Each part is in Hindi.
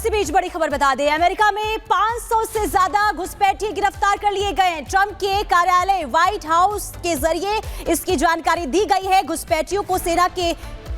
इसी बीच बड़ी खबर बता दें, अमेरिका में 500 से ज्यादा घुसपैठिए गिरफ्तार कर लिए गए हैं। ट्रंप के कार्यालय व्हाइट हाउस के जरिए इसकी जानकारी दी गई है। घुसपैठियों को सेना के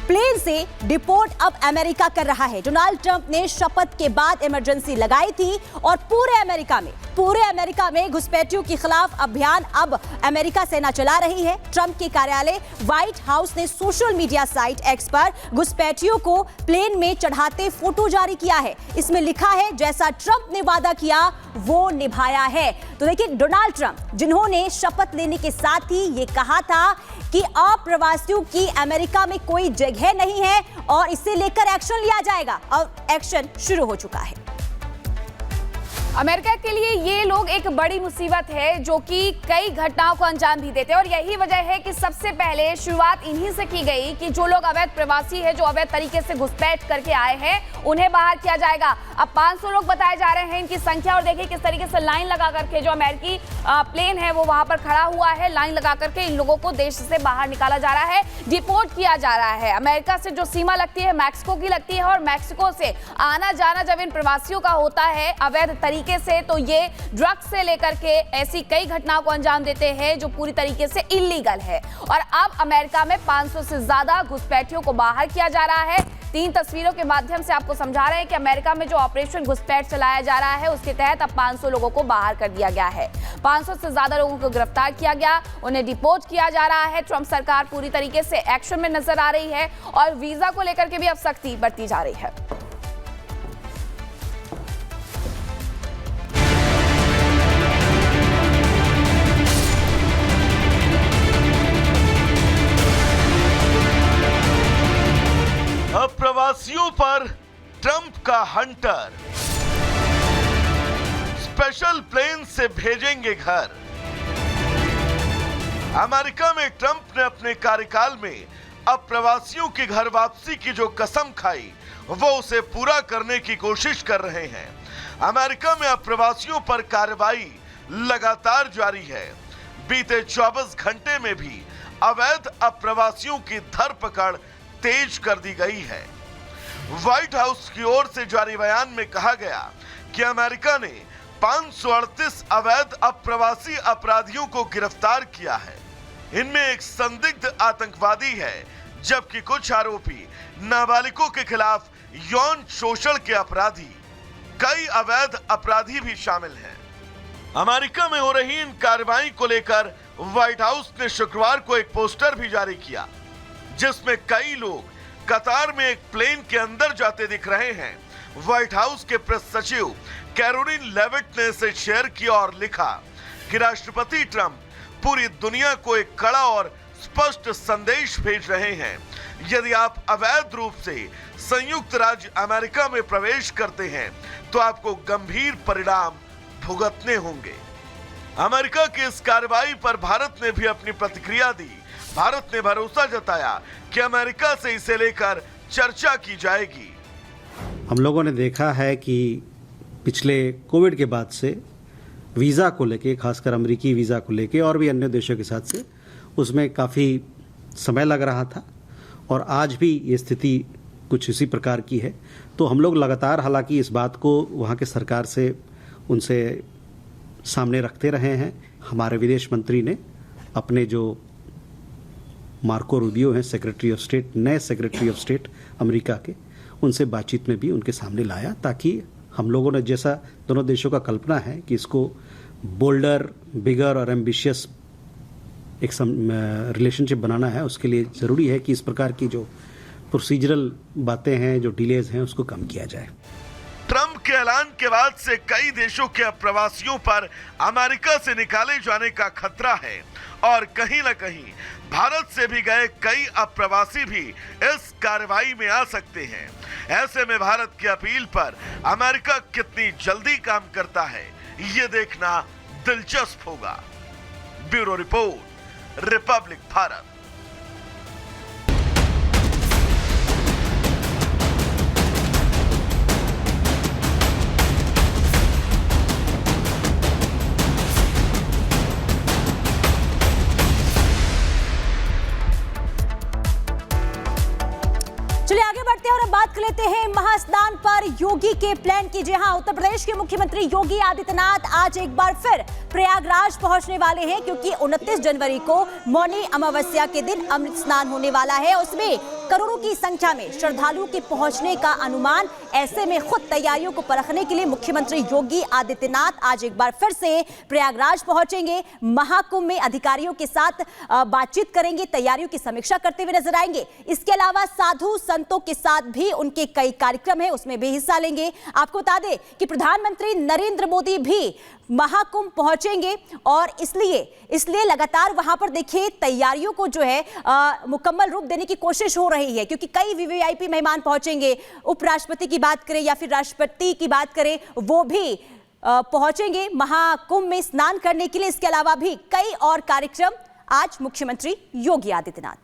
प्लेन से डिपोर्ट अब अमेरिका कर रहा है। डोनाल्ड ट्रंप ने शपथ के बाद इमरजेंसी लगाई थी और पूरे अमेरिका में घुसपैठियों के खिलाफ अभियान अब अमेरिका सेना चला रही है। ट्रंप के कार्यालय व्हाइट हाउस ने सोशल मीडिया साइट एक्स पर घुसपैठियों को प्लेन में चढ़ाते फोटो जारी किया है। इसमें लिखा है, जैसा ट्रंप ने वादा किया वो निभाया है। तो देखिए, डोनाल्ड ट्रंप जिन्होंने शपथ लेने के साथ ही ये कहा था कि अप्रवासियों की अमेरिका में कोई जगह नहीं है और इसे लेकर एक्शन लिया जाएगा, और एक्शन शुरू हो चुका है। अमेरिका के लिए ये लोग एक बड़ी मुसीबत है जो कि कई घटनाओं को अंजाम भी देते हैं, और यही वजह है कि सबसे पहले शुरुआत इन्हीं से की गई कि जो लोग अवैध प्रवासी हैं, जो अवैध तरीके से घुसपैठ करके आए हैं, उन्हें बाहर किया जाएगा। अब 500 लोग बताए जा रहे हैं इनकी संख्या, और देखिए किस तरीके से लाइन लगा करके जो अमेरिकी प्लेन है वो वहां पर खड़ा हुआ है। लाइन लगा करके इन लोगों को देश से बाहर निकाला जा रहा है, डिपोर्ट किया जा रहा है। अमेरिका से जो सीमा लगती है मैक्सिको की लगती है, और मैक्सिको से आना जाना जब इन प्रवासियों का होता है अवैध से, तो ये ड्रग्स से लेकर के ऐसी कई घटनाओं को अंजाम देते हैं जो पूरी तरीके से इल्लीगल है। और अब अमेरिका में 500 से ज्यादा घुसपैठियों को बाहर किया जा रहा है। 3 तस्वीरों के माध्यम से आपको समझा रहे हैं कि अमेरिका में जो ऑपरेशन घुसपैठ चलाया जा रहा है उसके तहत अब 500 लोगों को बाहर कर दिया गया है। 500 से ज्यादा लोगों को गिरफ्तार किया गया, उन्हें डिपोर्ट किया जा रहा है। ट्रंप सरकार पूरी तरीके से एक्शन में नजर आ रही है और वीजा को लेकर के भी अब सख्ती बरती जा रही है। प्रवासियों पर ट्रंप का हंटर, स्पेशल प्लेन से भेजेंगे घर। अमेरिका में ट्रंप ने अपने कार्यकाल में अब प्रवासियों की घर वापसी की जो कसम खाई वो उसे पूरा करने की कोशिश कर रहे हैं। अमेरिका में अब प्रवासियों पर कार्रवाई लगातार जारी है। बीते 24 घंटे में भी अवैध अप्रवासियों की धरपकड़ तेज कर दी गई है। व्हाइट हाउस की ओर से जारी बयान में कहा गया कि अमेरिका ने 538 अवैध अप्रवासी अपराधियों को गिरफ्तार किया है। इनमें एक संदिग्ध आतंकवादी है, जबकि कुछ आरोपी नाबालिगों के खिलाफ यौन शोषण के अपराधी, कई अवैध अपराधी भी शामिल हैं। अमेरिका में हो रही इन कार्रवाई को लेकर व्हाइट हाउस ने शुक्रवार को एक पोस्टर भी जारी किया, जिसमें कई लोग कतार में एक प्लेन के अंदर जाते दिख रहे हैं। व्हाइट हाउस के प्रेस सचिव कैरोलिन लेविट ने इसे शेयर किया और लिखा कि राष्ट्रपति ट्रंप पूरी दुनिया को एक कड़ा और स्पष्ट संदेश भेज रहे हैं। यदि आप अवैध रूप से संयुक्त राज्य अमेरिका में प्रवेश करते हैं तो आपको गंभीर परिणाम भुगतने होंगे। अमेरिका की इस कार्रवाई पर भारत ने भी अपनी प्रतिक्रिया दी। भारत ने भरोसा जताया कि अमेरिका से इसे लेकर चर्चा की जाएगी। हम लोगों ने देखा है कि पिछले कोविड के बाद से वीज़ा को लेके, खासकर अमेरिकी वीज़ा को लेके और भी अन्य देशों के साथ से, उसमें काफ़ी समय लग रहा था, और आज भी ये स्थिति कुछ इसी प्रकार की है। तो हम लोग लगातार हालांकि इस बात को वहाँ के सरकार से उनसे सामने रखते रहे हैं। हमारे विदेश मंत्री ने अपने जो मार्को रूबियो हैं, सेक्रेटरी ऑफ स्टेट, नए सेक्रेटरी ऑफ स्टेट अमेरिका के, उनसे बातचीत में भी उनके सामने लाया, ताकि हम लोगों ने, जैसा दोनों देशों का कल्पना है कि इसको बोल्डर, बिगर और एम्बिशियस एक रिलेशनशिप बनाना है, उसके लिए ज़रूरी है कि इस प्रकार की जो प्रोसीजरल बातें हैं, जो डिलेज हैं, उसको कम किया जाए। ट्रंप के ऐलान के बाद से कई देशों के अप्रवासियों पर अमेरिका से निकाले जाने का खतरा है, और कहीं न कहीं भारत से भी गए कई अप्रवासी भी इस कार्रवाई में आ सकते हैं। ऐसे में भारत की अपील पर अमेरिका कितनी जल्दी काम करता है, ये देखना दिलचस्प होगा। Bureau report, Republic Bharat. चलिए आगे बढ़ते हैं और अब बात कर लेते हैं महास्नान पर योगी के प्लान की। जी हां, उत्तर प्रदेश के मुख्यमंत्री योगी आदित्यनाथ आज एक बार फिर प्रयागराज पहुंचने वाले हैं, क्योंकि 29 जनवरी को मौनी अमावस्या के दिन अमृत स्नान होने वाला है। उसमें करोड़ों की संख्या में श्रद्धालुओं के पहुंचने का अनुमान। ऐसे में खुद तैयारियों को परखने के लिए मुख्यमंत्री योगी आदित्यनाथ आज एक बार फिर से प्रयागराज पहुंचेंगे। महाकुंभ में अधिकारियों के साथ बातचीत करेंगे, तैयारियों की समीक्षा करते हुए नजर आएंगे। इसके अलावा साधु संतों के साथ भी उनके कई कार्यक्रम हैं, उसमें भी हिस्सा लेंगे। आपको बता दें कि प्रधानमंत्री नरेंद्र मोदी भी महाकुंभ पहुंचेंगे और इसलिए लगातार वहां पर देखिए तैयारियों को जो है मुकम्मल रूप देने की कोशिश हो रही है, क्योंकि कई वीवीआईपी मेहमान पहुंचेंगे। उपराष्ट्रपति की बात करें या फिर राष्ट्रपति की बात करें, वो भी पहुंचेंगे महाकुंभ में स्नान करने के लिए। इसके अलावा भी कई और कार्यक्रम आज मुख्यमंत्री योगी आदित्यनाथ